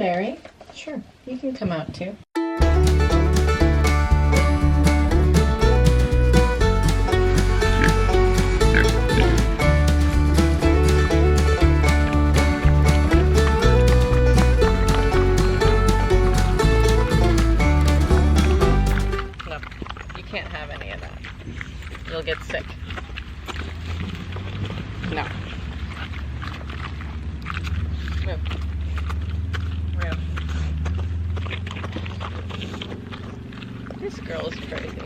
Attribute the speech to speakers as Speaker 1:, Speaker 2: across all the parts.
Speaker 1: Larry. Sure, you can come out too. No, you can't have any of that. You'll get sick. No. Move. Move. This girl is crazy.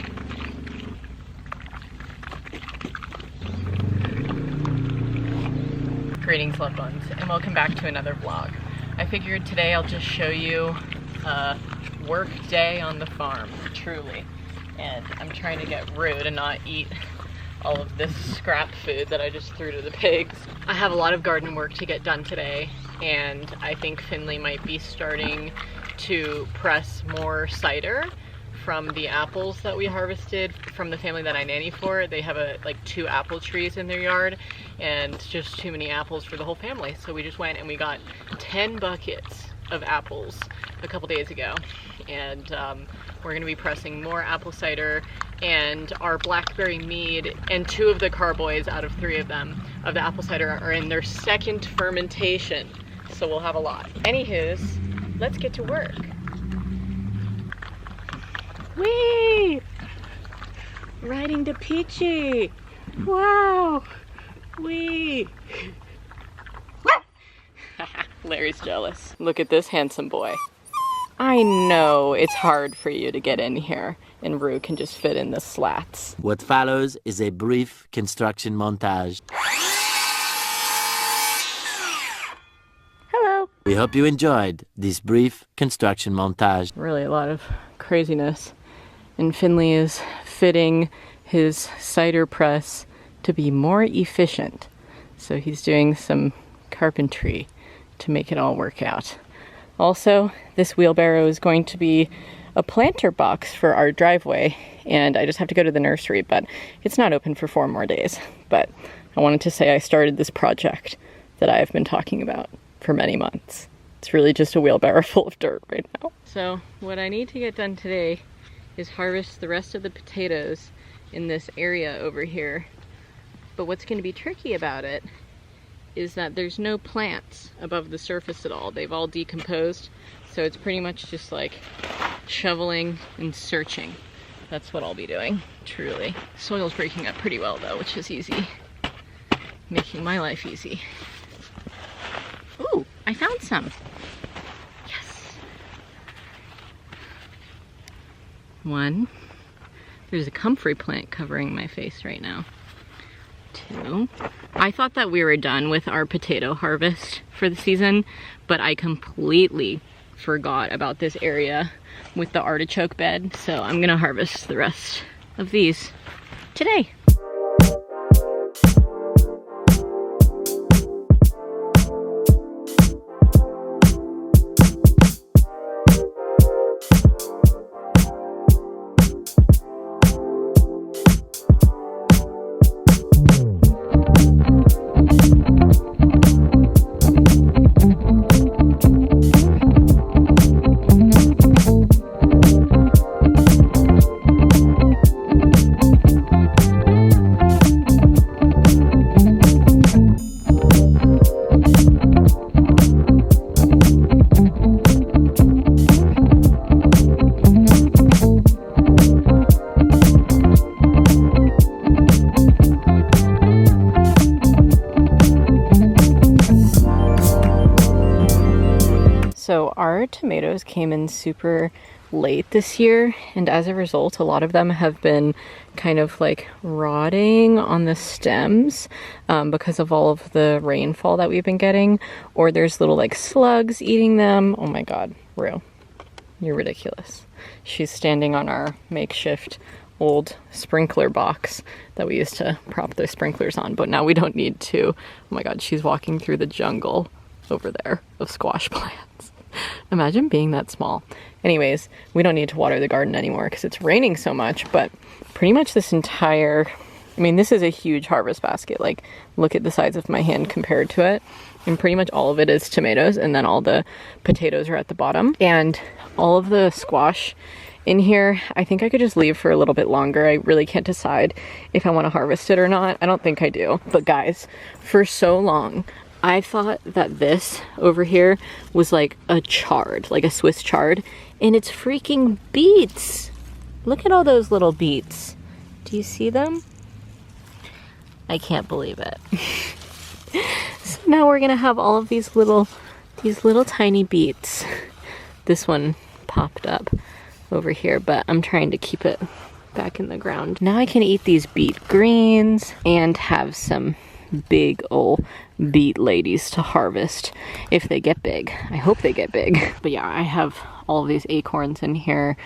Speaker 1: Greetings, loved ones, and welcome back to another vlog. I figured today I'll just show you a work day on the farm, truly. And I'm trying to get rude and not eat all of this scrap food that I just threw to the pigs. I have a lot of garden work to get done today, and I think Finley might be starting to press more cider from the apples that we harvested from the family that I nanny for. They have like 2 apple trees in their yard and just too many apples for the whole family. So we just went and we got 10 buckets of apples a couple days ago, and we're gonna be pressing more apple cider, and our blackberry mead and 2 of the carboys out of 3 of them of the apple cider are in their 2nd fermentation, so we'll have a lot. Anywho's, let's get to work. Whee! Riding to Peachy! Wow! Whee! Larry's jealous. Look at this handsome boy. I know it's hard for you to get in here, and Rue can just fit in the slats.
Speaker 2: What follows is a brief construction montage.
Speaker 1: Hello.
Speaker 2: We hope you enjoyed this brief construction montage.
Speaker 1: Really a lot of craziness. And Finley is fitting his cider press to be more efficient. So he's doing some carpentry to make it all work out. Also, this wheelbarrow is going to be a planter box for our driveway, and I just have to go to the nursery, but it's not open for 4 more days. But I wanted to say I started this project that I've been talking about for many months. It's really just a wheelbarrow full of dirt right now. So what I need to get done today is harvest the rest of the potatoes in this area over here. But what's going to be tricky about it is that there's no plants above the surface at all. They've all decomposed, so it's pretty much just like shoveling and searching. That's what I'll be doing, truly. Soil's breaking up pretty well though, which is easy. Making my life easy. Ooh, I found some. Yes. 1. There's a comfrey plant covering my face right now. 2. I thought that we were done with our potato harvest for the season, but I completely forgot about this area with the artichoke bed, so I'm gonna harvest the rest of these today. So our tomatoes came in super late this year, and as a result a lot of them have been kind of like rotting on the stems because of all of the rainfall that we've been getting, or there's little like slugs eating them. Oh my god, Rue, you're ridiculous. She's standing on our makeshift old sprinkler box that we used to prop the sprinklers on, but now we don't need to. Oh my god, she's walking through the jungle over there of squash plants. Imagine being that small. Anyways, we don't need to water the garden anymore because it's raining so much, but pretty much this entire I mean, this is a huge harvest basket. Like, look at the size of my hand compared to it. And pretty much all of it is tomatoes, and then all the potatoes are at the bottom. And all of the squash in here, I think I could just leave for a little bit longer. I really can't decide if I want to harvest it or not. I don't think I do. But guys, for so long, I thought that this over here was like a chard, like a Swiss chard, and it's freaking beets. Look at all those little beets. Do you see them? I can't believe it. So now we're gonna have all of these little tiny beets. This one popped up over here, but I'm trying to keep it back in the ground. Now I can eat these beet greens and have some big old beet ladies to harvest if they get big. I hope they get big. But yeah, I have all of these acorns in here.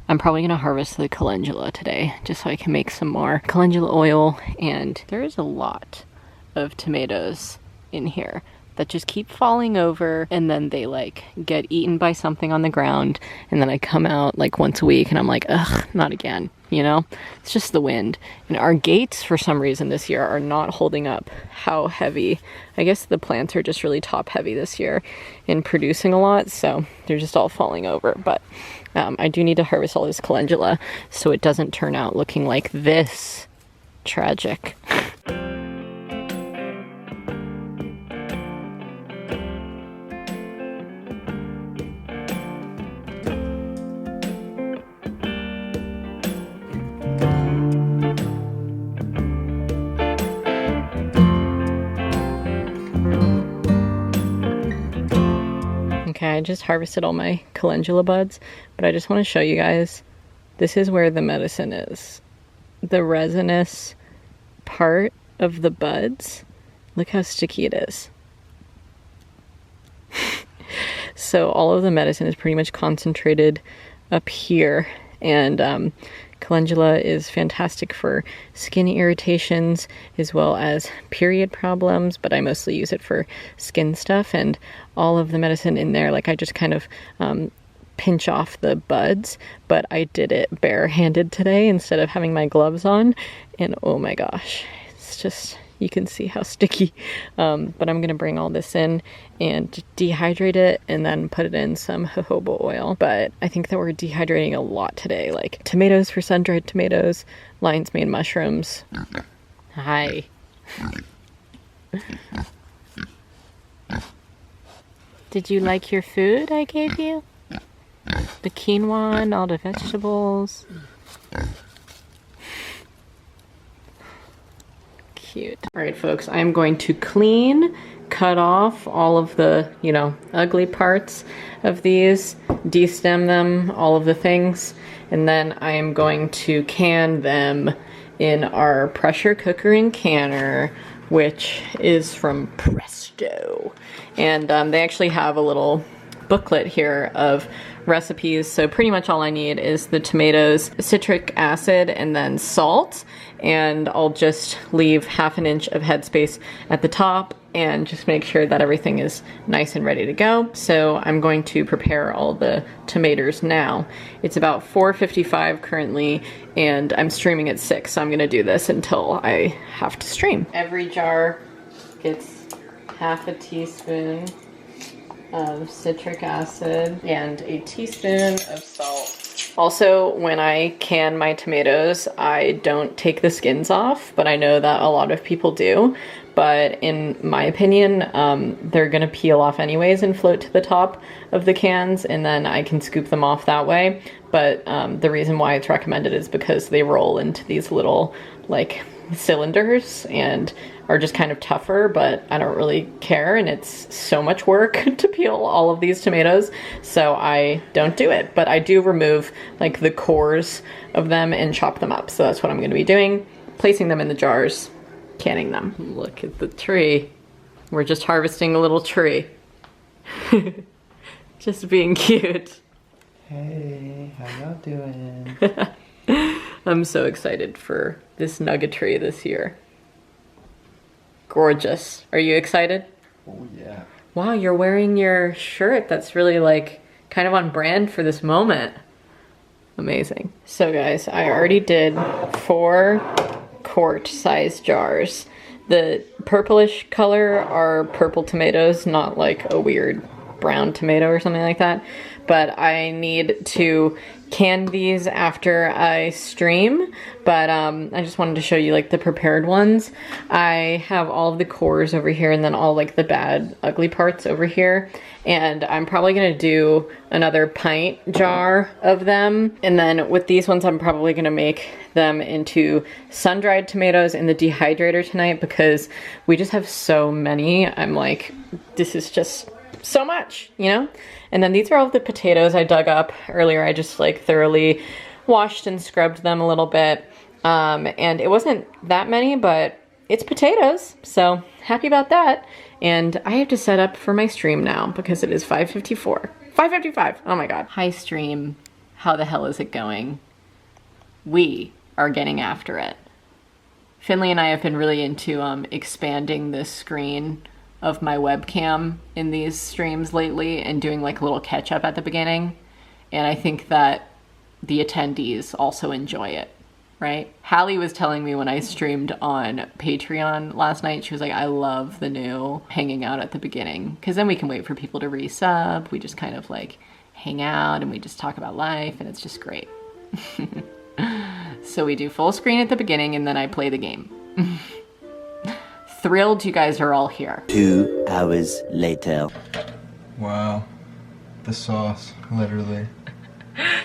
Speaker 1: I'm probably gonna harvest the calendula today just so I can make some more calendula oil. And there is a lot of tomatoes in here that just keep falling over, and then they like get eaten by something on the ground, and then I come out like once a week and I'm like, ugh, not again, you know? It's just the wind. And our gates for some reason this year are not holding up how heavy. I guess the plants are just really top heavy this year in producing a lot, so they're just all falling over. But I do need to harvest all this calendula so it doesn't turn out looking like this. Tragic. Okay, I just harvested all my calendula buds, but I just want to show you guys, this is where the medicine is. The resinous part of the buds, look how sticky it is. So all of the medicine is pretty much concentrated up here, and calendula is fantastic for skin irritations as well as period problems, but I mostly use it for skin stuff. And all of the medicine in there, like I just kind of pinch off the buds, but I did it barehanded today instead of having my gloves on, and oh my gosh, it's just, you can see how sticky. But I'm gonna bring all this in and dehydrate it and then put it in some jojoba oil. But I think that we're dehydrating a lot today, like tomatoes for sun-dried tomatoes, lion's mane mushrooms. Hi. Did you like your food I gave you? The quinoa and all the vegetables. Cute. All right, folks, I'm going to clean, cut off all of the, you know, ugly parts of these, destem them, all of the things, and then I am going to can them in our pressure cooker and canner, which is from Presto. And they actually have a little booklet here of recipes, so pretty much all I need is the tomatoes, citric acid, and then salt, and I'll just leave ½ inch of headspace at the top and just make sure that everything is nice and ready to go. So I'm going to prepare all the tomatoes now. It's about 4:55 currently, and I'm streaming at 6, so I'm gonna do this until I have to stream. Every jar gets ½ teaspoon of citric acid and a teaspoon of salt. Also, when I can my tomatoes, I don't take the skins off, but I know that a lot of people do. But in my opinion, they're gonna peel off anyways and float to the top of the cans, and then I can scoop them off that way. But the reason why it's recommended is because they roll into these little like cylinders and are just kind of tougher, but I don't really care, and it's so much work to peel all of these tomatoes, so I don't do it. But I do remove like the cores of them and chop them up, so that's what I'm going to be doing, placing them in the jars, canning them. Look at the tree. We're just harvesting a little tree. Just being cute.
Speaker 3: Hey, how y'all doing?
Speaker 1: I'm so excited for this nugget tree this year. Gorgeous. Are you excited?
Speaker 3: Oh yeah.
Speaker 1: Wow, you're wearing your shirt. That's really like kind of on brand for this moment. Amazing. So guys, I already did 4 quart size jars. The purplish color are purple tomatoes, not like a weird brown tomato or something like that. But I need to can these after I stream, but I just wanted to show you like the prepared ones. I have all of the cores over here and then all like the bad ugly parts over here, and I'm probably gonna do another pint jar of them. And then with these ones I'm probably gonna make them into sun-dried tomatoes in the dehydrator tonight because we just have so many. I'm like, this is just so much, you know? And then these are all of the potatoes I dug up earlier. I just like thoroughly washed and scrubbed them a little bit. And it wasn't that many, but it's potatoes. So happy about that. And I have to set up for my stream now because it is 5:54. 5:55, oh my God. Hi stream, how the hell is it going? We are getting after it. Finley and I have been really into expanding the screen of my webcam in these streams lately and doing like a little catch-up at the beginning. And I think that the attendees also enjoy it, right? Hallie was telling me when I streamed on Patreon last night, she was like, I love the new hanging out at the beginning because then we can wait for people to resub. We just kind of like hang out and we just talk about life and it's just great. So we do full screen at the beginning and then I play the game. Thrilled you guys are all here.
Speaker 2: 2 hours later.
Speaker 3: Wow. The sauce, literally.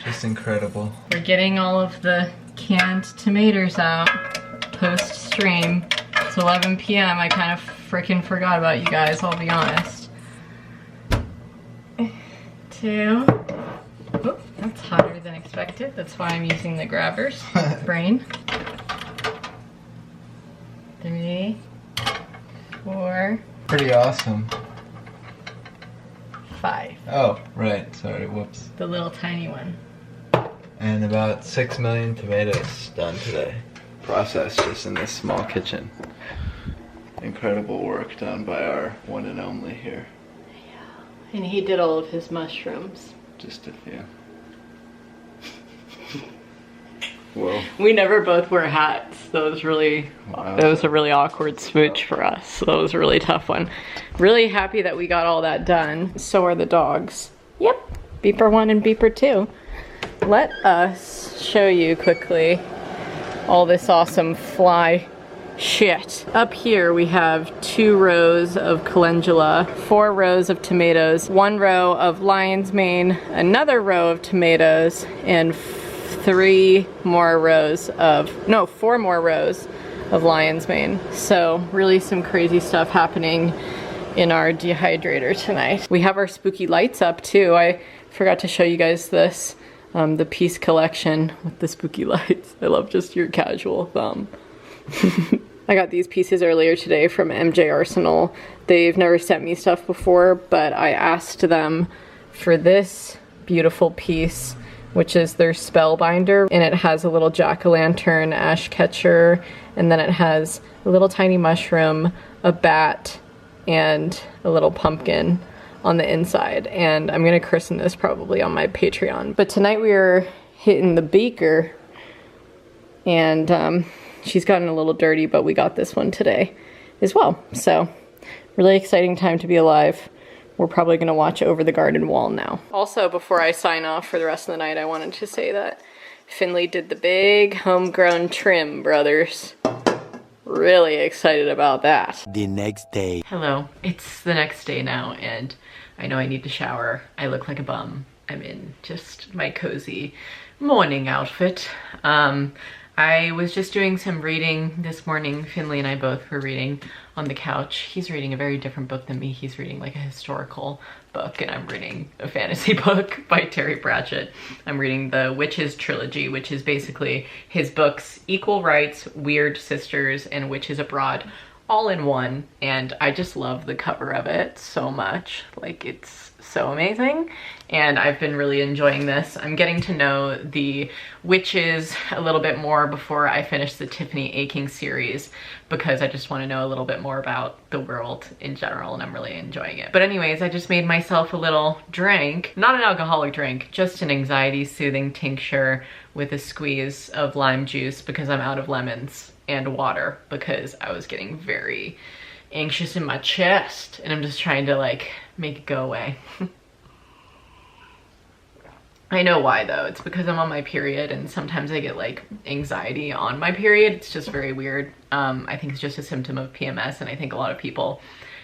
Speaker 3: Just incredible.
Speaker 1: We're getting all of the canned tomatoes out post-stream. It's 11 p.m. I kind of freaking forgot about you guys, I'll be honest. 2. Oop, that's hotter than expected. That's why I'm using the grabber's brain. 3. 4.
Speaker 3: Pretty awesome.
Speaker 1: 5.
Speaker 3: Oh, right. Sorry, whoops.
Speaker 1: The little tiny one.
Speaker 3: And about 6 million tomatoes done today. Processed just in this small kitchen. Incredible work done by our one and only here.
Speaker 1: Yeah. And he did all of his mushrooms.
Speaker 3: Just a few. Whoa.
Speaker 1: We never both wear hats. That was really,
Speaker 3: Wow.
Speaker 1: that was a really awkward smooch for us. So that was a really tough one. Really happy that we got all that done. So are the dogs. Yep, Beeper 1 and Beeper 2. Let us show you quickly all this awesome fly shit. Up here we have 2 rows of calendula, 4 rows of tomatoes, 1 row of lion's mane, another row of tomatoes, and 4 more rows of lion's mane. So really some crazy stuff happening in our dehydrator tonight. We have our spooky lights up too. I forgot to show you guys this, the piece collection with the spooky lights. I love just your casual thumb. I got these pieces earlier today from MJ Arsenal. They've never sent me stuff before, but I asked them for this beautiful piece, which is their spellbinder, and it has a little jack-o'-lantern ash catcher, and then it has a little tiny mushroom, a bat, and a little pumpkin on the inside. And I'm gonna christen this probably on my Patreon. But tonight we are hitting the beaker, and she's gotten a little dirty, but we got this one today as well. So really exciting time to be alive. We're probably gonna watch Over the Garden Wall now. Also, before I sign off for the rest of the night, I wanted to say that Finley did the big homegrown trim, brothers. Really excited about that.
Speaker 2: The next day.
Speaker 1: Hello, it's the next day now, and I know I need to shower. I look like a bum. I'm in just my cozy morning outfit. I was just doing some reading this morning. Finley and I both were reading on the couch. He's reading a very different book than me. He's reading like a historical book, and I'm reading a fantasy book by Terry Pratchett. I'm reading the Witches trilogy, which is basically his books Equal Rights, Weird Sisters, and Witches Abroad, all in one. And I just love the cover of it so much. Like, it's so amazing, and I've been really enjoying this. I'm getting to know the witches a little bit more before I finish the Tiffany Aching series, because I just want to know a little bit more about the world in general, and I'm really enjoying it. But anyways, I just made myself a little drink, not an alcoholic drink, just an anxiety soothing tincture with a squeeze of lime juice because I'm out of lemons and water because I was getting very anxious in my chest, and I'm just trying to like make it go away. I know why though. It's because I'm on my period, and sometimes I get like anxiety on my period. It's just very weird. I think it's just a symptom of PMS, and I think a lot of people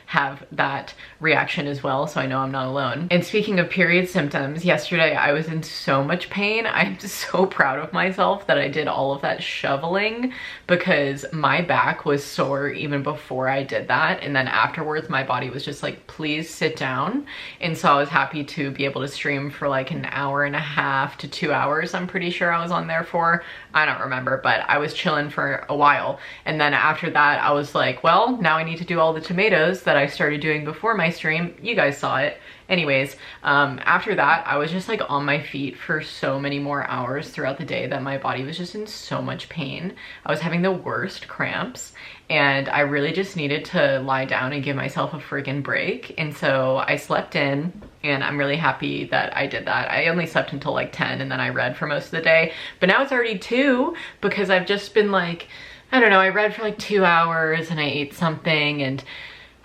Speaker 1: have that reaction as well, so I know I'm not alone. And speaking of period symptoms, yesterday I was in so much pain. I'm just so proud of myself that I did all of that shoveling, because my back was sore even before I did that, and then afterwards my body was just like, please sit down. And so I was happy to be able to stream for like an hour and a half to 2 hours. I'm pretty sure I was on there for, I don't remember, but I was chilling for a while. And then after that I was like, well, now I need to do all the tomatoes that I started doing before my stream. You guys saw it. Anyways, after that, I was just like on my feet for so many more hours throughout the day that my body was just in so much pain. I was having the worst cramps, and I really just needed to lie down and give myself a friggin' break. And so I slept in, and I'm really happy that I did that. I only slept until like 10, and then I read for most of the day, but now it's already 2 because I've just been like, I don't know, I read for like 2 hours and I ate something, and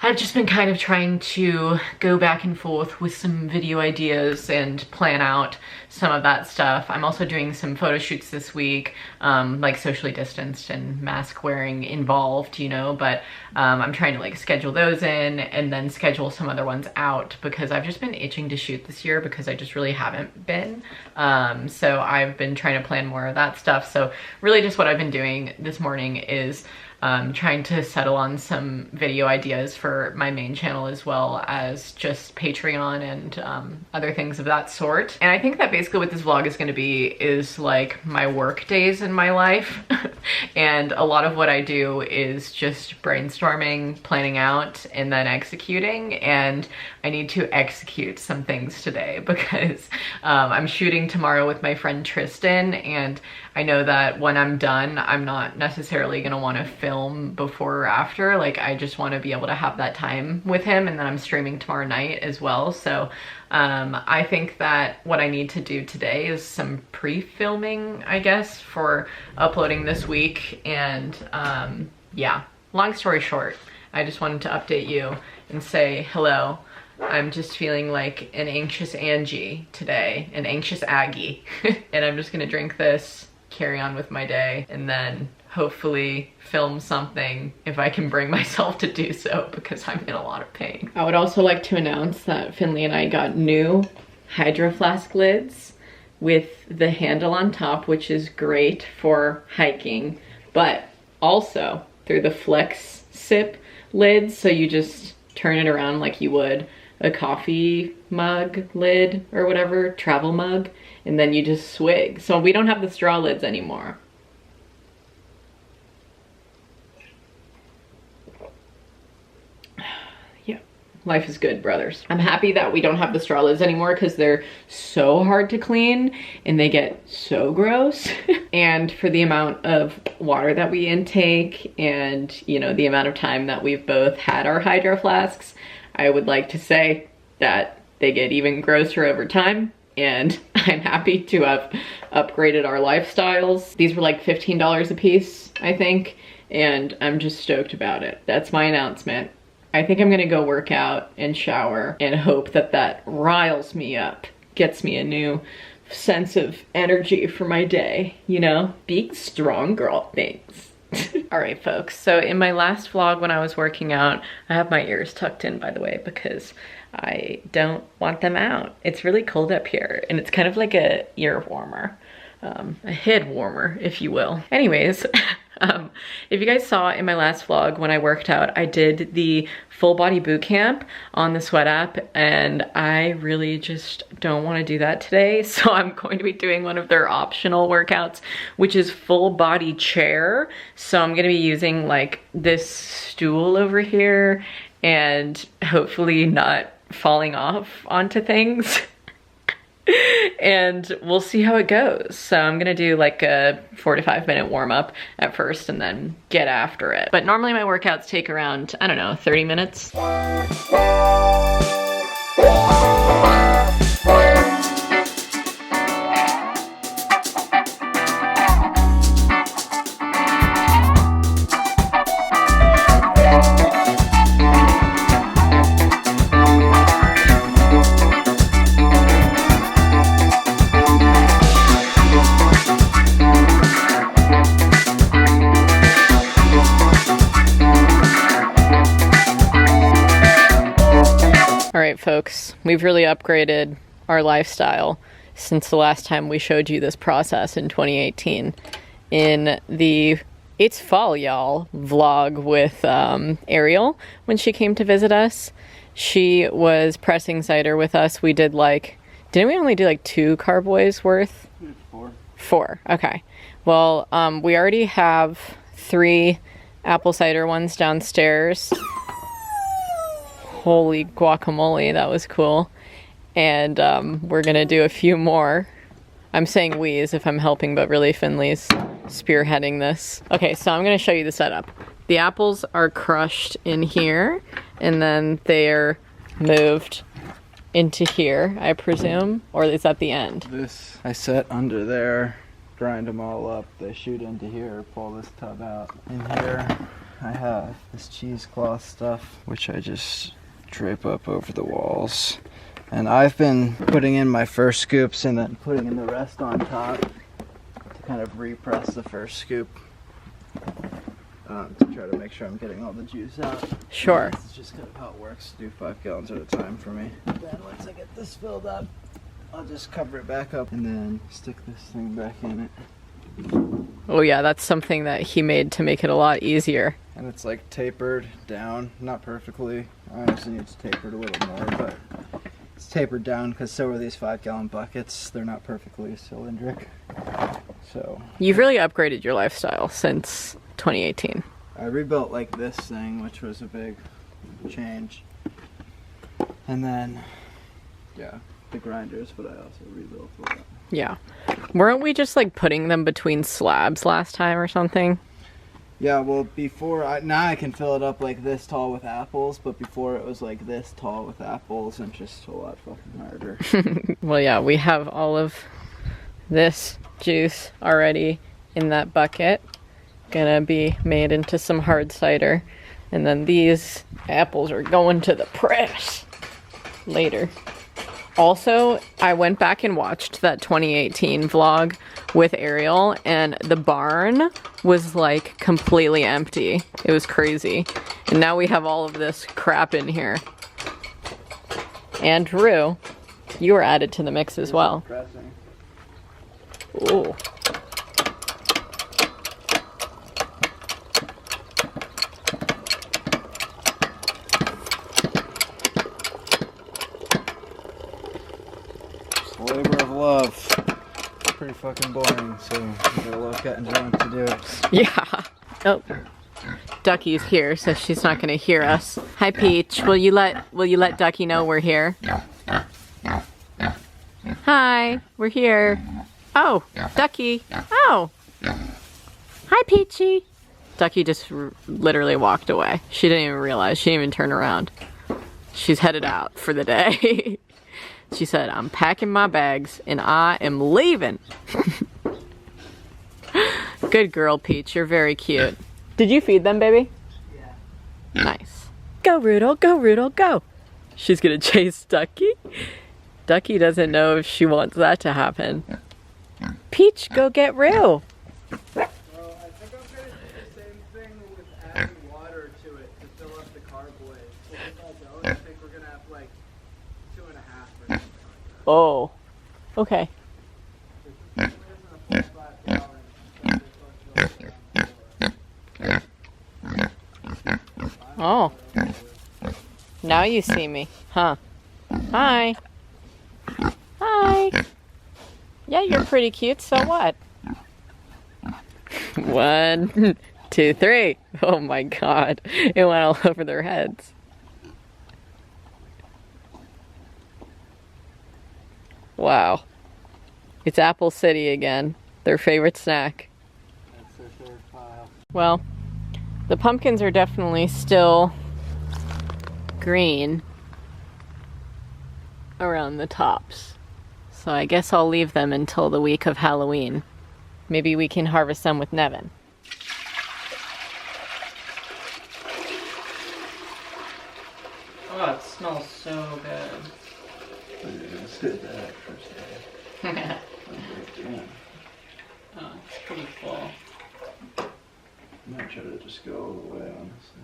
Speaker 1: I've just been kind of trying to go back and forth with some video ideas and plan out some of that stuff. I'm also doing some photo shoots this week, like socially distanced and mask wearing involved, you know, but I'm trying to like schedule those in and then schedule some other ones out, because I've just been itching to shoot this year because I just really haven't been. So I've been trying to plan more of that stuff. So really just what I've been doing this morning is trying to settle on some video ideas for my main channel, as well as just Patreon and other things of that sort. And I think that basically what this vlog is going to be is like my work days in my life. And a lot of what I do is just brainstorming, planning out, and then executing. And I need to execute some things today because I'm shooting tomorrow with my friend Tristan, and I know that when I'm done, I'm not necessarily gonna wanna film before or after. Like, I just wanna be able to have that time with him, and then I'm streaming tomorrow night as well. So I think that what I need to do today is some pre-filming, I guess, for uploading this week. And yeah, long story short, I just wanted to update you and say hello. I'm just feeling like an anxious Angie today, an anxious Aggie. And I'm just gonna drink this, carry on with my day, and then hopefully film something if I can bring myself to do so, because I'm in a lot of pain. I would also like to announce that Finley and I got new Hydro Flask lids with the handle on top, which is great for hiking, but also through the Flex Sip lids, so you just turn it around like you would a coffee mug lid or whatever, travel mug, and then you just swig. So we don't have the straw lids anymore. Yeah, life is good, brothers. I'm happy that we don't have the straw lids anymore because they're so hard to clean and they get so gross. And for the amount of water that we intake and, you know, the amount of time that we've both had our hydro flasks, I would like to say that they get even grosser over time, and I'm happy to have upgraded our lifestyles. These were like $15 a piece, I think, and I'm just stoked about it. That's my announcement. I think I'm gonna go work out and shower and hope that that riles me up, gets me a new sense of energy for my day, you know? Big strong girl things. All right, folks, so in my last vlog when I was working out, I have my ears tucked in, by the way, because I don't want them out. It's really cold up here, and it's kind of like a ear warmer, a head warmer, if you will. Anyways, if you guys saw in my last vlog when I worked out, I did the full body boot camp on the Sweat app, and I really just don't want to do that today. So I'm going to be doing one of their optional workouts, which is full body chair. So I'm going to be using like this stool over here and hopefully not falling off onto things. And we'll see how it goes. So I'm gonna do like a 4 to 5 minute warm up at first and then get after it. But normally my workouts take around, I don't know, 30 minutes. Alright folks, we've really upgraded our lifestyle since the last time we showed you this process in 2018 in the It's Fall Y'all vlog with Ariel when she came to visit us. She was pressing cider with us. We did didn't we only do 2 carboys worth?
Speaker 3: 4.
Speaker 1: 4, okay. Well, we already have 3 apple cider ones downstairs. Holy guacamole, that was cool. And we're gonna do a few more. I'm saying we as if I'm helping, but really Finley's spearheading this. Okay, so I'm gonna show you the setup. The apples are crushed in here, and then they're moved into here, I presume, or is that the end?
Speaker 3: This I set under there, grind them all up. They shoot into here, pull this tub out. In here, I have this cheesecloth stuff, which I just drape up over the walls. And I've been putting in my first scoops and then putting in the rest on top to kind of repress the first scoop to try to make sure I'm getting all the juice out.
Speaker 1: Sure.
Speaker 3: This is just kind of how it works to do 5 gallons at a time for me. Then once I get this filled up, I'll just cover it back up and then stick this thing back in it.
Speaker 1: Oh yeah, that's something that he made to make it a lot easier.
Speaker 3: And it's tapered down, not perfectly. Honestly, it's tapered a little more, but it's tapered down because so are these 5-gallon buckets. They're not perfectly cylindric. So
Speaker 1: You've really upgraded your lifestyle since 2018.
Speaker 3: I rebuilt this thing, which was a big change. And then, yeah, the grinders, but I also rebuilt a lot.
Speaker 1: Yeah. Weren't we just putting them between slabs last time or something?
Speaker 3: Yeah, well, before, now I can fill it up this tall with apples, but before it was this tall with apples and just a lot fucking harder.
Speaker 1: Well, yeah, we have all of this juice already in that bucket. Gonna be made into some hard cider. And then these apples are going to the press later. Also, I went back and watched that 2018 vlog with Ariel, and the barn was completely empty. It was crazy. And now we have all of this crap in here. And Drew, you were added to the mix as well. Ooh.
Speaker 3: Labor of love. It's pretty fucking boring, so you gotta love getting drunk to do it.
Speaker 1: Yeah. Oh. Ducky's here, so she's not gonna hear us. Hi Peach, will you let Ducky know we're here? Hi, we're here. Oh, Ducky. Oh. Hi Peachy. Ducky just literally walked away. She didn't even realize. She didn't even turn around. She's headed out for the day. She said, I'm packing my bags and I am leaving. Good girl, Peach. You're very cute. Did you feed them, baby? Yeah. Nice. Go, Rudel. Go, Rudel. Go. She's going to chase Ducky. Ducky doesn't know if she wants that to happen. Peach, go get Rue.
Speaker 3: Well, I think I'm going to do the same thing with adding water to it to fill up the carboy. So if I think we're going to have 2.5 or something.
Speaker 1: Oh, okay. Oh, now you see me, huh? Hi. Hi. Yeah, you're pretty cute, so what? 1, 2, 3. Oh my god, it went all over their heads. Wow. It's Apple City again. Their favorite snack.
Speaker 3: That's their third file.
Speaker 1: Well, the pumpkins are definitely still green around the tops. So I guess I'll leave them until the week of Halloween. Maybe we can harvest them with Nevin. Oh, it smells so good.
Speaker 3: Let's do that first.
Speaker 1: Oh, it's pretty full.
Speaker 3: I might try to just go all the way, honestly.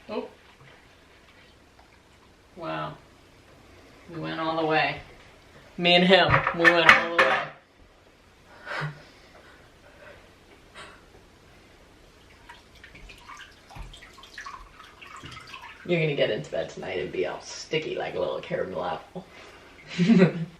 Speaker 1: Oh. Wow. We went all the way. Me and him, we went all the way. You're gonna get into bed tonight and be all sticky like a little caramel apple.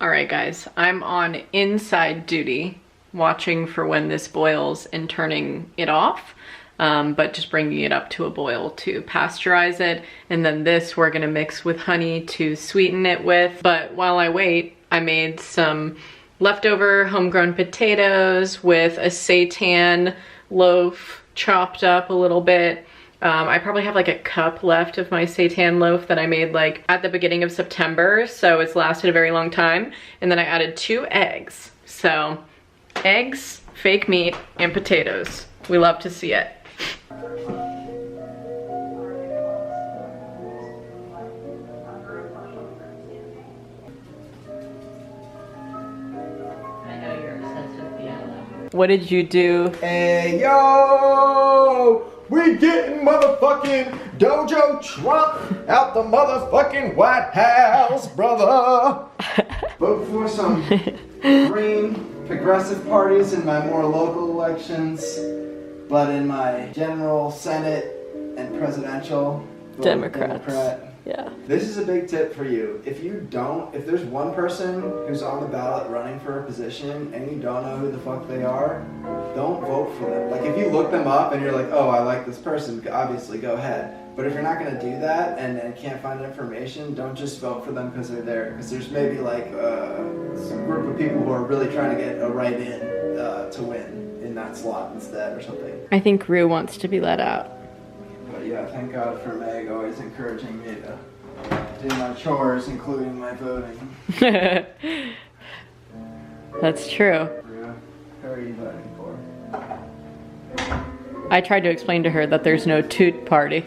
Speaker 1: All right, guys, I'm on inside duty, watching for when this boils and turning it off, but just bringing it up to a boil to pasteurize it. And then this we're gonna mix with honey to sweeten it with. But while I wait, I made some leftover homegrown potatoes with a seitan loaf chopped up a little bit. I probably have like a cup left of my seitan loaf that I made like at the beginning of September, so it's lasted a very long time. And then I added 2 eggs. So eggs, fake meat, and potatoes. We love to see it. What did you do?
Speaker 3: Hey, yo! We getting motherfucking Dojo Trump out the motherfucking White House, brother! Vote for some green progressive parties in my more local elections, but in my general Senate and presidential,
Speaker 1: Democrats.
Speaker 3: Democrat.
Speaker 1: Yeah.
Speaker 3: This is a big tip for you. If there's one person who's on the ballot running for a position and you don't know who the fuck they are, don't vote for them. Like if you look them up and you're like, oh, I like this person, obviously go ahead. But if you're not gonna do that and can't find information, don't just vote for them because they're there. Because there's maybe like some group of people who are really trying to get a write-in to win in that slot instead or something.
Speaker 1: I think Rue wants to be let out.
Speaker 3: But yeah, thank God for Meg always encouraging me to do my chores, including my voting.
Speaker 1: That's true.
Speaker 3: Who are you voting for?
Speaker 1: I tried to explain to her that there's no toot party.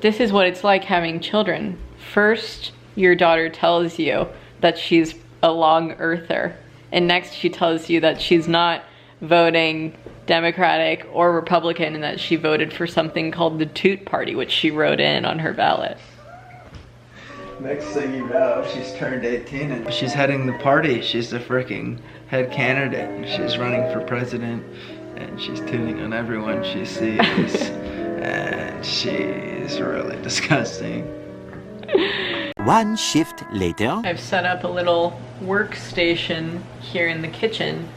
Speaker 1: This is what it's like having children. First, your daughter tells you that she's a long earther, and next she tells you that she's not voting Democratic or Republican and that she voted for something called the Toot Party, which she wrote in on her ballot.
Speaker 3: Next thing you know, she's turned 18 and she's heading the party. She's the freaking head candidate. She's running for president and she's tuning on everyone she sees. And she's really disgusting.
Speaker 2: One shift later.
Speaker 1: I've set up a little workstation here in the kitchen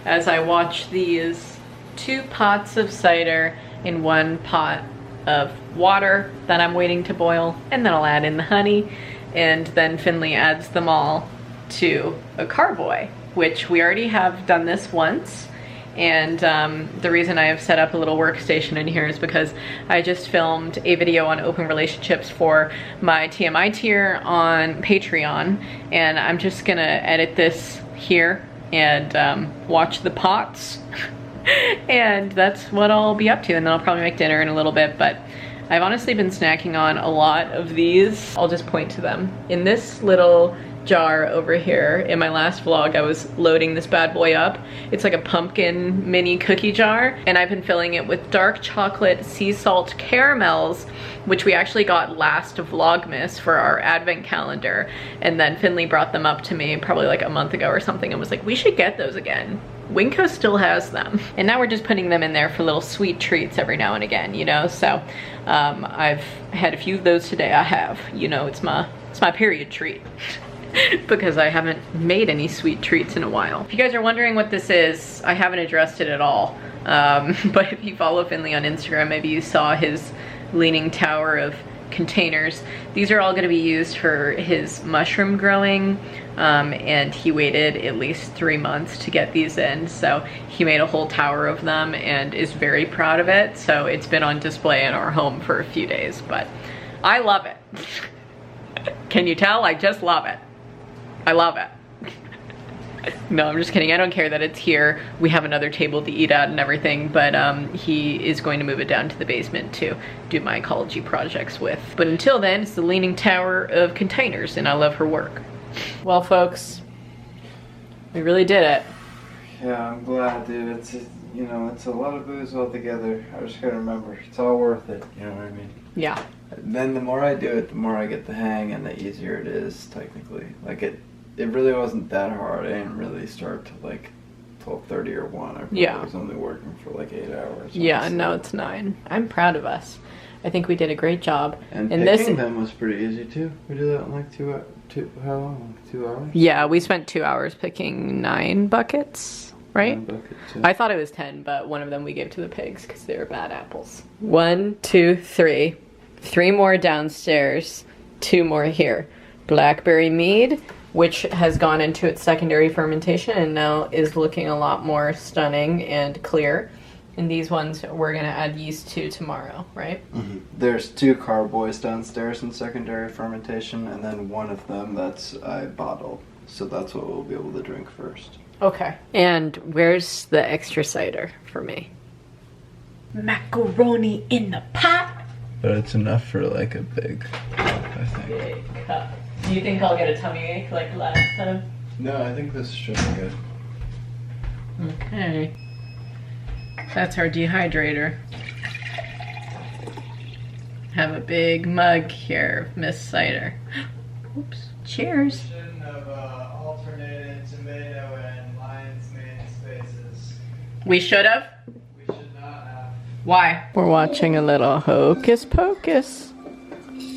Speaker 1: as I watch these 2 pots of cider in 1 pot of water that I'm waiting to boil, and then I'll add in the honey, and then Finley adds them all to a carboy, which we already have done this once. And the reason I have set up a little workstation in here is because I just filmed a video on open relationships for my TMI tier on Patreon, and I'm just gonna edit this here and watch the pots. And that's what I'll be up to, and then I'll probably make dinner in a little bit. But I've honestly been snacking on a lot of these. I'll just point to them. In this little jar over here, in my last vlog, I was loading this bad boy up. It's like a pumpkin mini cookie jar, and I've been filling it with dark chocolate sea salt caramels, which we actually got last Vlogmas for our advent calendar. And then Finley brought them up to me probably like a month ago or something and was like, we should get those again. Winco still has them. And now we're just putting them in there for little sweet treats every now and again, you know? So I've had a few of those today. I have, you know, it's my period treat. Because I haven't made any sweet treats in a while. If you guys are wondering what this is, I haven't addressed it at all. But if you follow Finley on Instagram, maybe you saw his leaning tower of containers. These are all gonna be used for his mushroom growing, and he waited at least 3 months to get these in. So he made a whole tower of them and is very proud of it. So it's been on display in our home for a few days, but I love it. Can you tell? I just love it. I love it. No, I'm just kidding. I don't care that it's here. We have another table to eat at and everything, but he is going to move it down to the basement to do my ecology projects with. But until then, it's the leaning tower of containers, and I love her work. Well, folks, we really did it.
Speaker 3: Yeah, I'm glad, dude. It's, you know, it's a lot of booze altogether. I just gotta remember, it's all worth it. You know what I mean?
Speaker 1: Yeah.
Speaker 3: Then the more I do it, the more I get the hang and the easier it is, technically. Like it really wasn't that hard. I didn't really start till like 12:30 or 1. I probably was only working for like 8 hours.
Speaker 1: Yeah, honestly. Now it's 9. I'm proud of us. I think we did a great job.
Speaker 3: And picking them was pretty easy too. We did that in like how long? 2 hours?
Speaker 1: Yeah, we spent 2 hours picking 9 buckets, right?
Speaker 3: 9 buckets, yeah.
Speaker 1: I thought it was 10, but one of them we gave to the pigs because they were bad apples. 1, 2, 3. 3 more downstairs, 2 more here. Blackberry mead, which has gone into its secondary fermentation and now is looking a lot more stunning and clear. And these ones we're gonna add yeast to tomorrow, right?
Speaker 3: Mm-hmm. There's 2 carboys downstairs in secondary fermentation, and then one of them I bottled. So that's what we'll be able to drink first.
Speaker 1: Okay. And where's the extra cider for me? Macaroni in the pot.
Speaker 3: But it's enough for like a big cup, I think.
Speaker 1: Big cup. Do you think I'll get a tummy ache like last time?
Speaker 3: No, I think this should be good.
Speaker 1: Okay. That's our dehydrator. Have a big mug here of Miss Cider. Oops. Cheers.
Speaker 3: Shouldn't have alternated tomato and lion's mane spaces.
Speaker 1: We should have?
Speaker 3: We should not have.
Speaker 1: Why? We're watching a little Hocus Pocus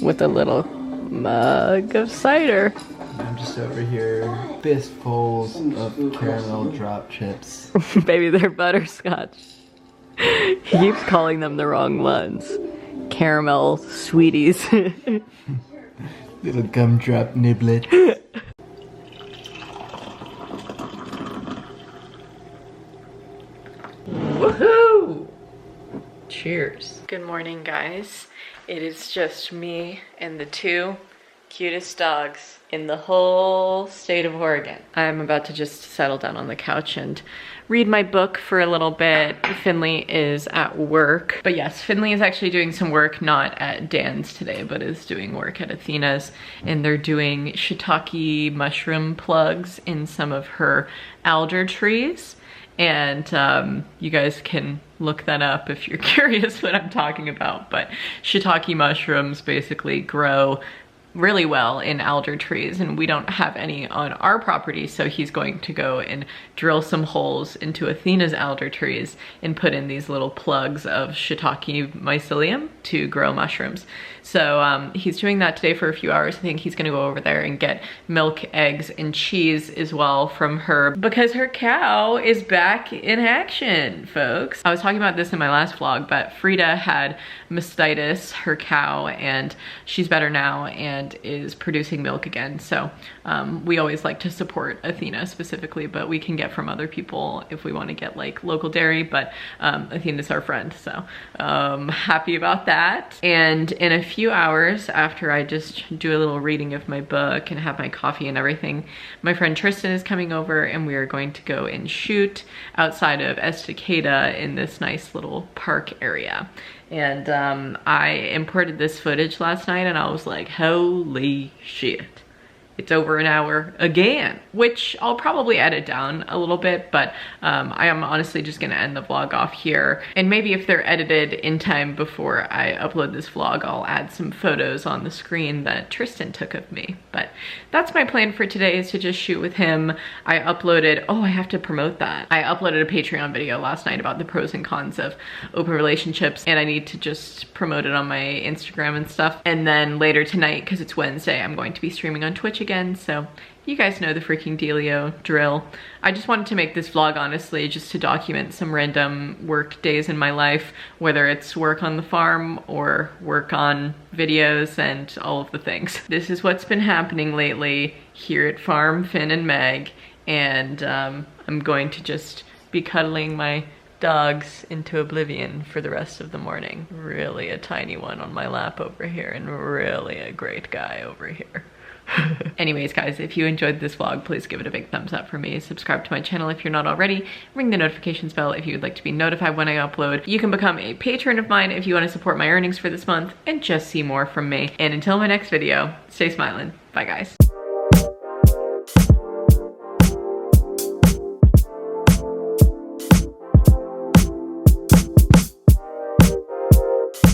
Speaker 1: with a little mug of cider.
Speaker 3: I'm just over here, fistfuls of caramel drop chips.
Speaker 1: Baby, they're butterscotch. He keeps calling them the wrong ones. Caramel sweeties.
Speaker 3: Little gumdrop niblet.
Speaker 1: Woohoo! Cheers. Good morning, guys. It is just me and the 2 cutest dogs in the whole state of Oregon. I'm about to just settle down on the couch and read my book for a little bit. Finley is at work. But yes, Finley is actually doing some work, not at Dan's today, but is doing work at Athena's. And they're doing shiitake mushroom plugs in some of her alder trees. And you guys can look that up if you're curious what I'm talking about. But shiitake mushrooms basically grow really well in alder trees, and we don't have any on our property, so he's going to go and drill some holes into Athena's alder trees and put in these little plugs of shiitake mycelium to grow mushrooms. So he's doing that today for a few hours. I think he's gonna go over there and get milk, eggs, and cheese as well from her because her cow is back in action, folks. I was talking about this in my last vlog, but Frida had mastitis, her cow, and she's better now and is producing milk again. So we always like to support Athena specifically, but we can get from other people if we want to get like local dairy, but Athena's our friend, so happy about that. And in a few hours after I just do a little reading of my book and have my coffee and everything, my friend Tristan is coming over and we are going to go and shoot outside of Estacada in this nice little park area. And I imported this footage last night and I was like, holy shit. It's over an hour again, which I'll probably edit down a little bit, but I am honestly just gonna end the vlog off here. And maybe if they're edited in time before I upload this vlog, I'll add some photos on the screen that Tristan took of me. But that's my plan for today, is to just shoot with him. I uploaded, oh, I have to promote that. I uploaded a Patreon video last night about the pros and cons of open relationships, and I need to just promote it on my Instagram and stuff. And then later tonight, because it's Wednesday, I'm going to be streaming on Twitch again, so you guys know the freaking dealio drill. I just wanted to make this vlog, honestly, just to document some random work days in my life, whether it's work on the farm or work on videos and all of the things. This is what's been happening lately here at Farm Finn and Meg, and I'm going to just be cuddling my dogs into oblivion for the rest of the morning. Really a tiny one on my lap over here, and really a great guy over here. Anyways, guys, if you enjoyed this vlog, please give it a big thumbs up for me. Subscribe to my channel if you're not already. Ring the notifications bell if you would like to be notified when I upload. You can become a patron of mine if you want to support my earnings for this month and just see more from me. And until my next video, stay smiling. Bye, guys.